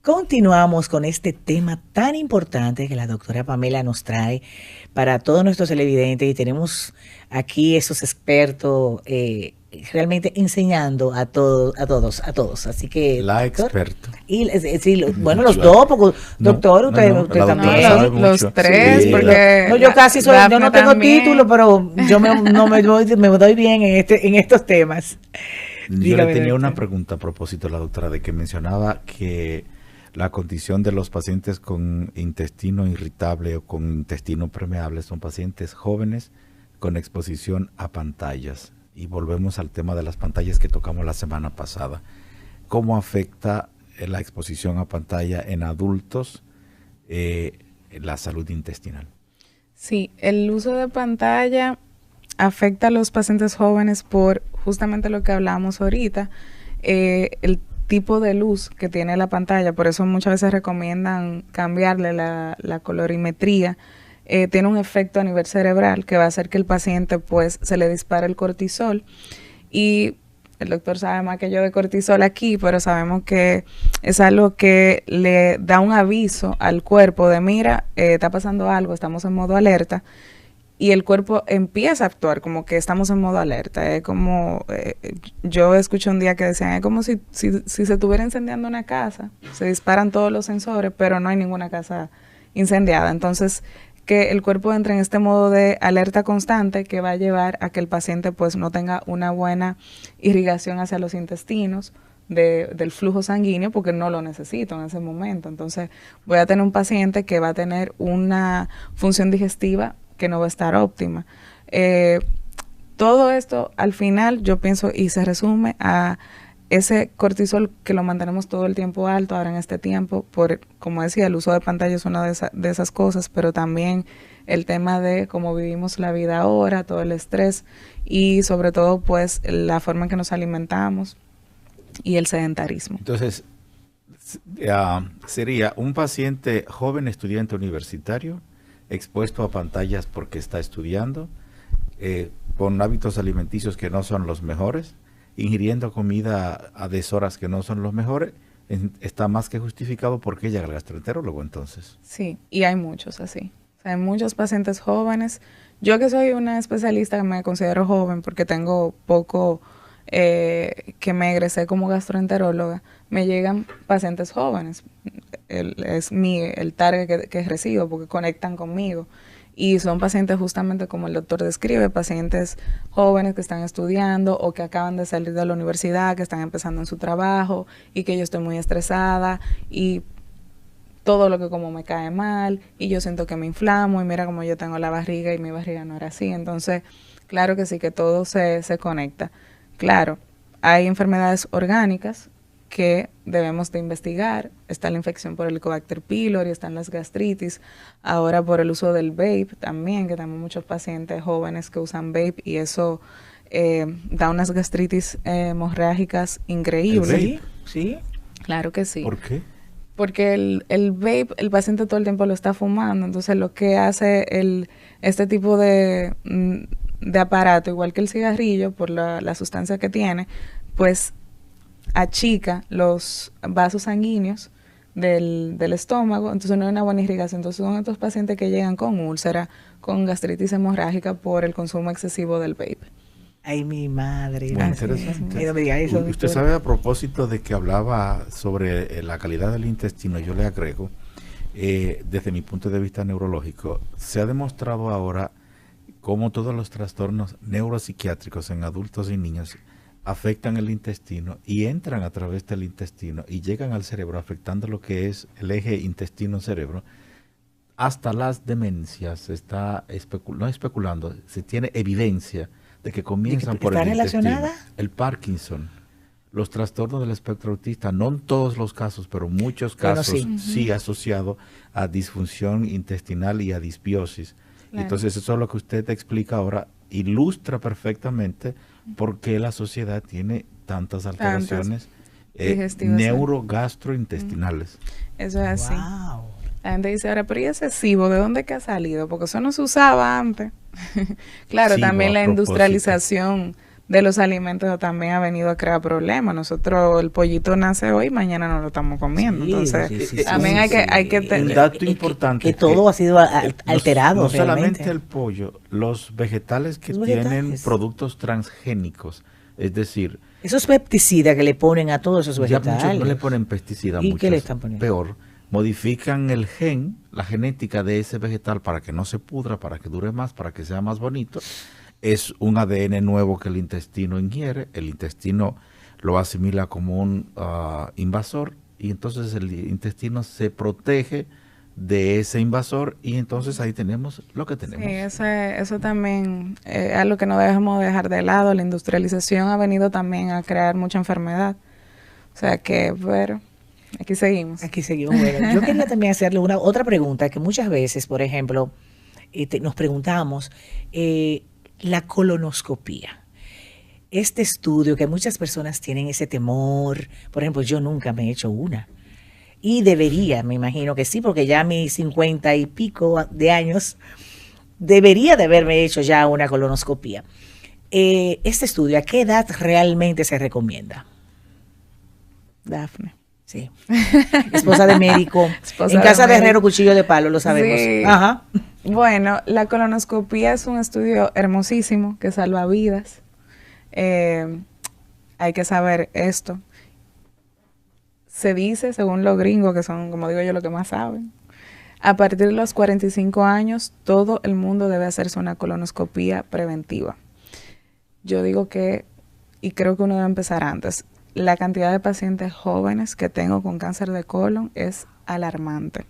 Continuamos con este tema tan importante que la doctora Pamela nos trae para todos nuestros televidentes y tenemos aquí esos expertos realmente enseñando a todos. Así que, La doctor, experta. Y sí, bueno, los dos, porque doctor, usted también. Los tres, Sí, porque No, yo casi soy, yo Dafne no tengo también. título, pero yo me doy bien en estos temas. Yo Dígame, le tenía doctor. una pregunta a propósito a la doctora de que mencionaba que la condición de los pacientes con intestino irritable o con intestino permeable son pacientes jóvenes con exposición a pantallas. Y volvemos al tema de las pantallas que tocamos la semana pasada. ¿Cómo afecta la exposición a pantalla en adultos la salud intestinal? Sí, el uso de pantalla afecta a los pacientes jóvenes por justamente lo que hablábamos ahorita, el tipo de luz que tiene la pantalla, por eso muchas veces recomiendan cambiarle la colorimetría. Tiene un efecto a nivel cerebral que va a hacer que el paciente pues se le dispare el cortisol, y el doctor sabe más que yo de cortisol aquí, pero sabemos que es algo que le da un aviso al cuerpo de mira, está pasando algo, estamos en modo alerta, y el cuerpo empieza a actuar como que estamos en modo alerta. Es como, yo escuché un día que decían, es como si se estuviera incendiando una casa, se disparan todos los sensores, pero no hay ninguna casa incendiada. Entonces, que el cuerpo entre en este modo de alerta constante que va a llevar a que el paciente pues no tenga una buena irrigación hacia los intestinos del flujo sanguíneo, porque no lo necesito en ese momento. Entonces voy a tener un paciente que va a tener una función digestiva que no va a estar óptima. Todo esto al final yo pienso y se resume a ese cortisol que lo mantenemos todo el tiempo alto ahora en este tiempo, por, como decía, el uso de pantalla es una de esas cosas, pero también el tema de cómo vivimos la vida ahora, todo el estrés y sobre todo pues la forma en que nos alimentamos y el sedentarismo. Entonces, sería un paciente joven estudiante universitario expuesto a pantallas porque está estudiando, con hábitos alimenticios que no son los mejores, ingiriendo comida a deshoras que no son los mejores, está más que justificado porque llega al gastroenterólogo entonces. Sí, y hay muchos así. O sea, hay muchos pacientes jóvenes. Yo que soy una especialista, me considero joven porque tengo poco que me egresé como gastroenteróloga, me llegan pacientes jóvenes. Es el target que recibo porque conectan conmigo. Y son pacientes justamente como el doctor describe, pacientes jóvenes que están estudiando o que acaban de salir de la universidad, que están empezando en su trabajo y que yo estoy muy estresada y todo lo que como me cae mal y yo siento que me inflamo y mira como yo tengo la barriga y mi barriga no era así. Entonces, claro que sí, que todo se conecta. Claro, hay enfermedades orgánicas que debemos de investigar. Está la infección por Helicobacter pylori, están las gastritis, ahora por el uso del vape también, que tenemos muchos pacientes jóvenes que usan vape y eso da unas gastritis hemorrágicas increíbles. ¿El vape? ¿Sí? Claro que sí. ¿Por qué? Porque el vape, el paciente todo el tiempo lo está fumando, entonces lo que hace este tipo de aparato, igual que el cigarrillo, por la sustancia que tiene, pues achica los vasos sanguíneos del estómago, entonces no hay una buena irrigación. Entonces son estos pacientes que llegan con úlcera, con gastritis hemorrágica por el consumo excesivo del vape. Ay, mi madre. Bueno, Así es. interesante. No me diga eso, Usted doctor. sabe, a propósito de que hablaba sobre la calidad del intestino, yo le agrego, desde mi punto de vista neurológico, se ha demostrado ahora cómo todos los trastornos neuropsiquiátricos en adultos y niños afectan el intestino y entran a través del intestino y llegan al cerebro afectando lo que es el eje intestino-cerebro. Hasta las demencias se está no especulando, se tiene evidencia de que comienzan por está el intestino. relacionada? El Parkinson, los trastornos del espectro autista, no en todos los casos, pero muchos casos Bueno, sí asociado a disfunción intestinal y a disbiosis. Claro. Entonces eso es lo que usted explica ahora, ilustra perfectamente por qué la sociedad tiene tantas alteraciones digestivas, neurogastrointestinales. Eso es así. Wow. La gente dice ahora, pero ¿y excesivo? ¿De dónde que ha salido? Porque eso no se usaba antes. Claro, Sí, también a la propósito. industrialización de los alimentos también ha venido a crear problemas. Nosotros, el pollito nace hoy, mañana no lo estamos comiendo. Sí, entonces, también hay que un dato importante que todo ha sido alterado. No realmente. solamente el pollo, los vegetales que Los tienen vegetales. productos transgénicos, es decir, Esos pesticidas que le ponen a todos esos ya vegetales. muchos no le ponen pesticidas, ¿Y muchos, qué le están poniendo? peor, modifican el gen, la genética de ese vegetal para que no se pudra, para que dure más, para que sea más bonito. Es un ADN nuevo que el intestino ingiere, el intestino lo asimila como un invasor y entonces el intestino se protege de ese invasor y entonces ahí tenemos lo que tenemos. Sí, eso también es algo que no debemos dejar de lado. La industrialización ha venido también a crear mucha enfermedad. O sea que, bueno, aquí seguimos. Aquí seguimos. Bueno, yo quería también hacerle otra pregunta que muchas veces, por ejemplo, nos preguntamos, la colonoscopía. Este estudio que muchas personas tienen ese temor, por ejemplo, yo nunca me he hecho una. Y debería, me imagino que sí, porque ya a mis 50 y pico de años, debería de haberme hecho ya una colonoscopía. Este estudio, ¿a qué edad realmente se recomienda? Dafne. Sí. Esposa de médico. Esposa en casa de médico. herrero, cuchillo de palo, lo sabemos. Sí. Ajá. Bueno, la colonoscopía es un estudio hermosísimo que salva vidas. Hay que saber esto. Se dice, según los gringos, que son, como digo yo, los que más saben, a partir de los 45 años, todo el mundo debe hacerse una colonoscopía preventiva. Yo digo que, y creo que uno debe empezar antes, la cantidad de pacientes jóvenes que tengo con cáncer de colon es alarmante.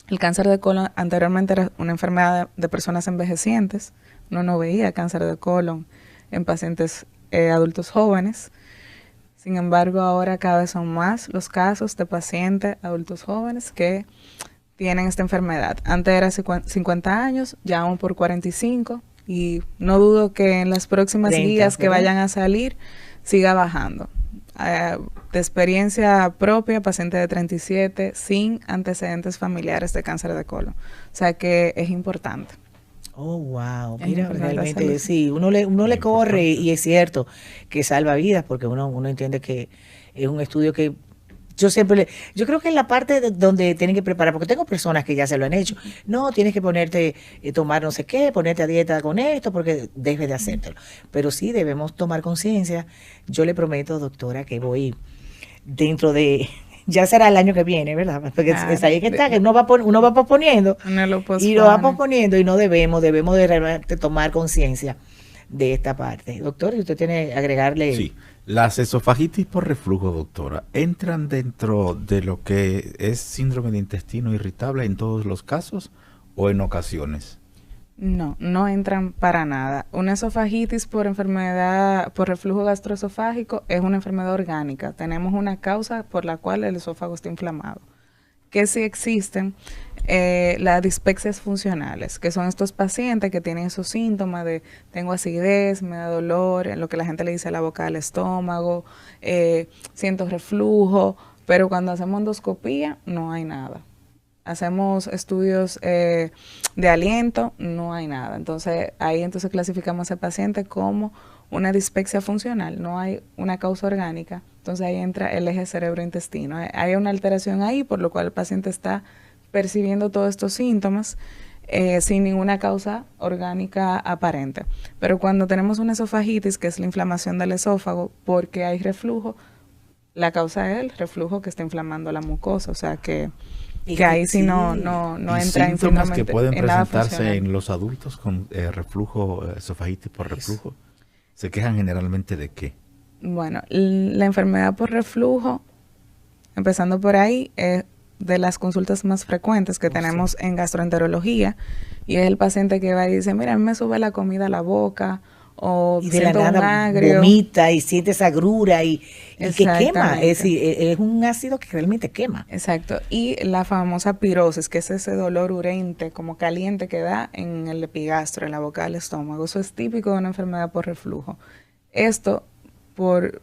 El cáncer de colon anteriormente era una enfermedad de personas envejecientes. Uno no veía cáncer de colon en pacientes adultos jóvenes. Sin embargo, ahora cada vez son más los casos de pacientes adultos jóvenes que tienen esta enfermedad. Antes era 50 años, ya vamos por 45 y no dudo que en las próximas 30, guías que ¿verdad? vayan a salir siga bajando. De experiencia propia, paciente de 37 sin antecedentes familiares de cáncer de colon. O sea que es importante. Oh, wow. Es Mira, importante realmente hacerlo. sí, uno le corre Importante. y es cierto que salva vidas porque uno entiende que es un estudio que yo creo que en la parte donde tienen que preparar, porque tengo personas que ya se lo han hecho, no, tienes que ponerte, tomar no sé qué, ponerte a dieta con esto, porque debes de hacértelo. Pero sí debemos tomar conciencia. Yo le prometo, doctora, que voy dentro de, ya será el año que viene, ¿verdad? Porque es ahí que está, que uno va posponiendo Uno lo y lo va pospone. posponiendo y no debemos de realmente tomar conciencia de esta parte. Doctor, ¿y usted tiene que agregarle? Sí, las esofagitis por reflujo, doctora, ¿entran dentro de lo que es síndrome de intestino irritable en todos los casos o en ocasiones? No, no entran para nada. Una esofagitis por enfermedad, por reflujo gastroesofágico es una enfermedad orgánica. Tenemos una causa por la cual el esófago está inflamado. Que sí existen las dispepsias funcionales, que son estos pacientes que tienen esos síntomas de tengo acidez, me da dolor, en lo que la gente le dice a la boca del estómago, siento reflujo, pero cuando hacemos endoscopía no hay nada. Hacemos estudios de aliento, no hay nada. Entonces, ahí clasificamos a ese paciente como una dispepsia funcional, no hay una causa orgánica. Entonces, ahí entra el eje cerebro-intestino. Hay una alteración ahí, por lo cual el paciente está percibiendo todos estos síntomas sin ninguna causa orgánica aparente. Pero cuando tenemos una esofagitis, que es la inflamación del esófago, porque hay reflujo, la causa es el reflujo que está inflamando la mucosa, o sea que ahí sí no ¿Y entra síntomas que pueden en nada presentarse funcional. en los adultos con reflujo, esofagitis por reflujo? ¿Se quejan generalmente de qué? Bueno, la enfermedad por reflujo, empezando por ahí, es de las consultas más frecuentes que tenemos en gastroenterología, y es el paciente que va y dice, mira, a mí me sube la comida a la boca, o Y de la siento un nada agrio. vomita y siente esa agrura y que quema. Exactamente. Es decir, es un ácido que realmente quema. Exacto. Y la famosa pirosis, que es ese dolor urente, como caliente que da en el epigastro, en la boca del estómago. Eso es típico de una enfermedad por reflujo. Esto, por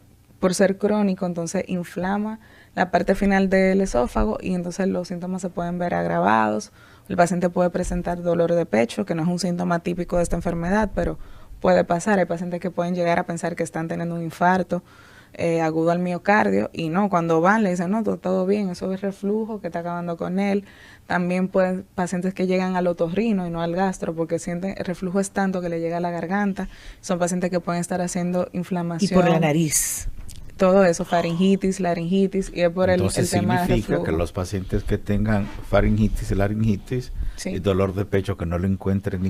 ser crónico, entonces inflama la parte final del esófago y entonces los síntomas se pueden ver agravados. El paciente puede presentar dolor de pecho, que no es un síntoma típico de esta enfermedad, pero puede pasar. Hay pacientes que pueden llegar a pensar que están teniendo un infarto agudo al miocardio y no, cuando van le dicen, no, todo bien, eso es reflujo que está acabando con él. También pueden pacientes que llegan al otorrino y no al gastro porque sienten el reflujo es tanto que le llega a la garganta. Son pacientes que pueden estar haciendo inflamación. Y por la nariz. Todo eso, faringitis, laringitis, y es por el tema de reflujo. Significa que los pacientes que tengan faringitis y laringitis y dolor de pecho que no le encuentren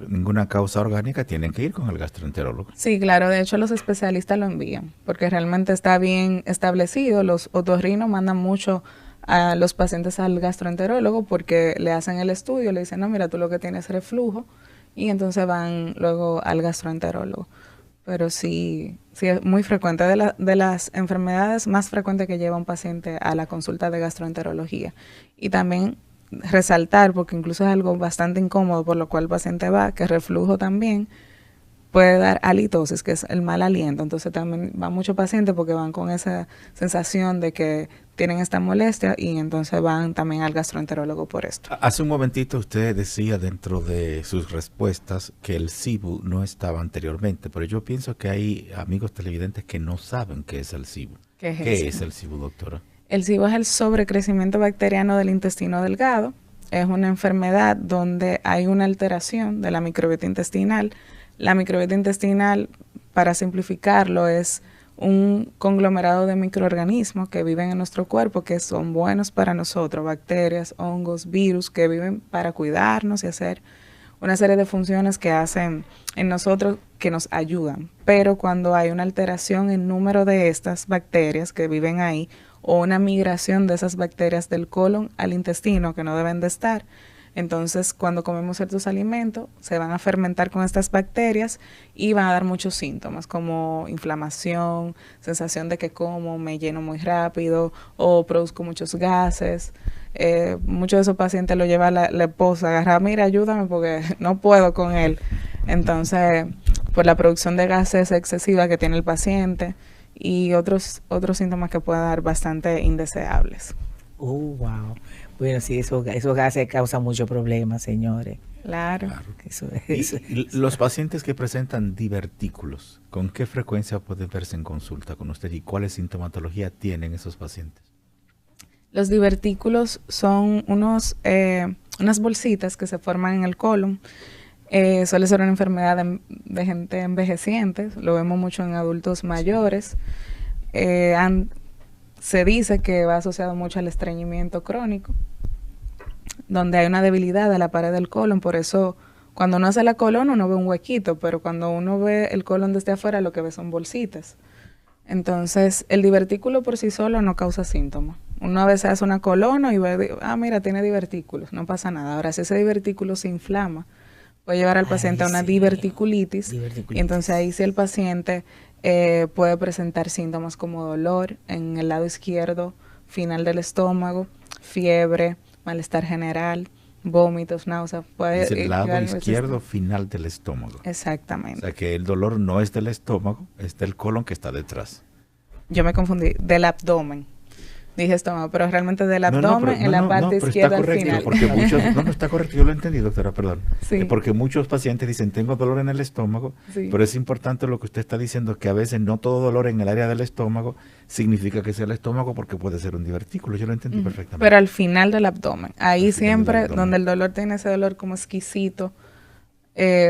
ninguna causa orgánica, tienen que ir con el gastroenterólogo. Sí, claro, de hecho los especialistas lo envían, porque realmente está bien establecido. Los otorrinos mandan mucho a los pacientes al gastroenterólogo porque le hacen el estudio, le dicen, no, mira, tú lo que tienes es reflujo, y entonces van luego al gastroenterólogo. Pero sí es muy frecuente, de las enfermedades más frecuentes que lleva un paciente a la consulta de gastroenterología. Y también resaltar, porque incluso es algo bastante incómodo por lo cual el paciente va, que reflujo también puede dar halitosis, que es el mal aliento. Entonces también van muchos pacientes porque van con esa sensación de que tienen esta molestia y entonces van también al gastroenterólogo por esto. Hace un momentito usted decía dentro de sus respuestas que el SIBO no estaba anteriormente, pero yo pienso que hay amigos televidentes que no saben qué es el SIBO. ¿Qué es el SIBO, doctora? El SIBO es el sobrecrecimiento bacteriano del intestino delgado. Es una enfermedad donde hay una alteración de la microbiota intestinal. La microbiota intestinal, para simplificarlo, es un conglomerado de microorganismos que viven en nuestro cuerpo, que son buenos para nosotros, bacterias, hongos, virus, que viven para cuidarnos y hacer una serie de funciones que hacen en nosotros que nos ayudan. Pero cuando hay una alteración en número de estas bacterias que viven ahí, o una migración de esas bacterias del colon al intestino que no deben de estar, entonces cuando comemos ciertos alimentos se van a fermentar con estas bacterias y van a dar muchos síntomas como inflamación, sensación de que como, me lleno muy rápido o produzco muchos gases. Muchos de esos pacientes lo lleva la esposa, agarra, mira, ayúdame porque no puedo con él. Entonces, por la producción de gases excesiva que tiene el paciente y otros síntomas que pueden dar bastante indeseables. Wow. Bueno, sí, esos gases causan muchos problemas, señores. Claro. Y los pacientes que presentan divertículos, ¿con qué frecuencia pueden verse en consulta con usted y cuál sintomatología tienen esos pacientes? Los divertículos son unas bolsitas que se forman en el colon. Suele ser una enfermedad de gente envejeciente, lo vemos mucho en adultos mayores. Se dice que va asociado mucho al estreñimiento crónico, donde hay una debilidad de la pared del colon. Por eso, cuando uno hace la colon, uno ve un huequito, pero cuando uno ve el colon desde afuera, lo que ve son bolsitas. Entonces, el divertículo por sí solo no causa síntomas. Uno a veces hace una colon y ve, mira, tiene divertículos, no pasa nada. Ahora, si ese divertículo se inflama, puede llevar al paciente a una diverticulitis. Y entonces ahí sí el paciente puede presentar síntomas como dolor en el lado izquierdo, final del estómago, fiebre, malestar general, vómitos, náuseas. Es el lado izquierdo final del estómago. Exactamente. O sea que el dolor no es del estómago, es del colon que está detrás. Yo me confundí, del abdomen. Dije estómago, pero realmente del abdomen en la parte izquierda al final. Porque muchos, no está correcto, yo lo entendí, doctora, perdón. Sí. Porque muchos pacientes dicen, tengo dolor en el estómago, sí, pero es importante lo que usted está diciendo, que a veces no todo dolor en el área del estómago significa que sea el estómago, porque puede ser un divertículo. Yo lo entendí perfectamente. Pero al final del abdomen, ahí siempre donde el dolor tiene ese dolor como exquisito,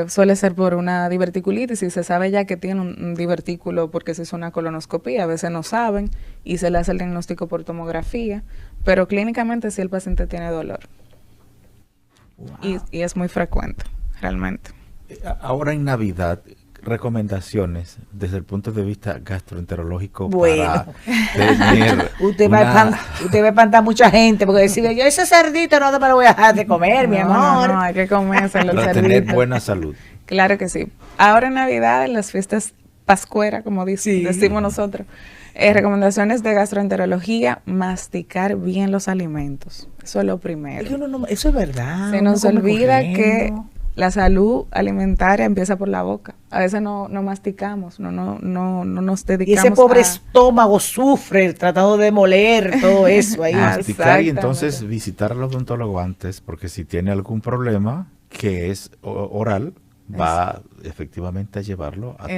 suele ser por una diverticulitis y se sabe ya que tiene un divertículo porque se hizo una colonoscopía. A veces no saben y se le hace el diagnóstico por tomografía, pero clínicamente sí el paciente tiene dolor. Wow. Y es muy frecuente, realmente. Ahora en Navidad, recomendaciones desde el punto de vista gastroenterológico para tener usted va a espantar mucha gente porque decir, yo ese cerdito no me lo voy a dejar de comer, mi amor. No, hay que comérselo el para cerdito. Tener buena salud. Claro que sí. Ahora en Navidad, en las fiestas pascueras, como decimos nosotros, recomendaciones de gastroenterología: masticar bien los alimentos. Eso es lo primero. Eso es verdad. Se nos olvida que la salud alimentaria empieza por la boca. A veces no masticamos, no nos dedicamos. Y ese pobre estómago sufre tratando de moler todo eso ahí. Masticar y entonces visitar al odontólogo antes, porque si tiene algún problema que es oral, va efectivamente a llevarlo a todo